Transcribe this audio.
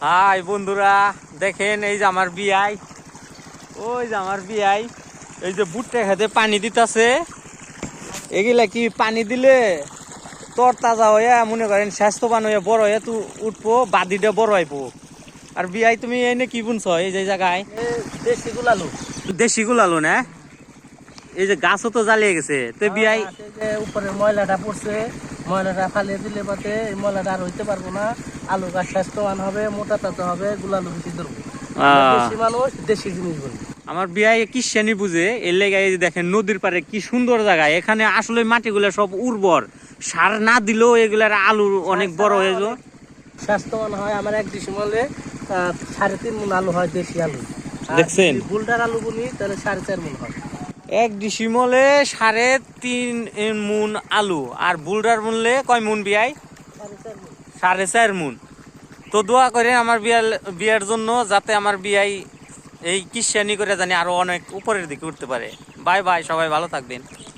High বন্ধুরা, দেখেন এই যে আমার বিয়াই, ওই যে আমার বিয়াই, এই যে ভুট্টা খেতে পানি দিতেছে। এগুলা কি পানি দিলে তর তাজা হয়ে মনে করেন স্বাস্থ্যবান হয়ে বড় হয়ে তো উঠবো, বাদিটা বড় হইবো। আর বিয়াই তুমি এনে কি বুনছ এই যে জায়গায়? দেশি গুলালু। দেশি গুলালো না? এই যে গাছও তো জ্বালিয়ে গেছে তো বিয়াই। উপরে ময়লাটা পড়ছে, ময়লাটা ফালিয়ে দিলে পাতে এই ময়লাটা আর হইতে পারবো না। আলু গাছ স্বাস্থ্যবান হবে, মোটা তাজা হবে, গুলালু বেশি ধরবো। দেশি মানুষ দেশি জিনিস বলি। আমার বিয়াই কি শ্রেণী বুঝে এর লেগে এই যে দেখেন নদীর পাড়ে কি সুন্দর জায়গা। এখানে আসলে মাটিগুলো সব উর্বর, সার না দিলেও এগুলার আলু অনেক বড় হয়ে যায়, স্বাস্থ্যবান হয়। আমার এক ডিসিমলে 3.5 মণ আলু হয়, দেশি আলু। দেখছেন? বুলডার আলু বলি তাহলে 4.5 মণ হয়। এক ডিসিমলে 3.5 মুন আলু, আর বুলডার মূল্যে কয় মুন বিয়াই? 4.5 মণ। 4.5 মুন। তো দোয়া করেন আমার বিয়ার জন্য, যাতে আমার বিয়াই এই কিশ্চানি করে জানি আরো অনেক উপরের দিকে উঠতে পারে। বাই বাই, সবাই ভালো থাকবেন।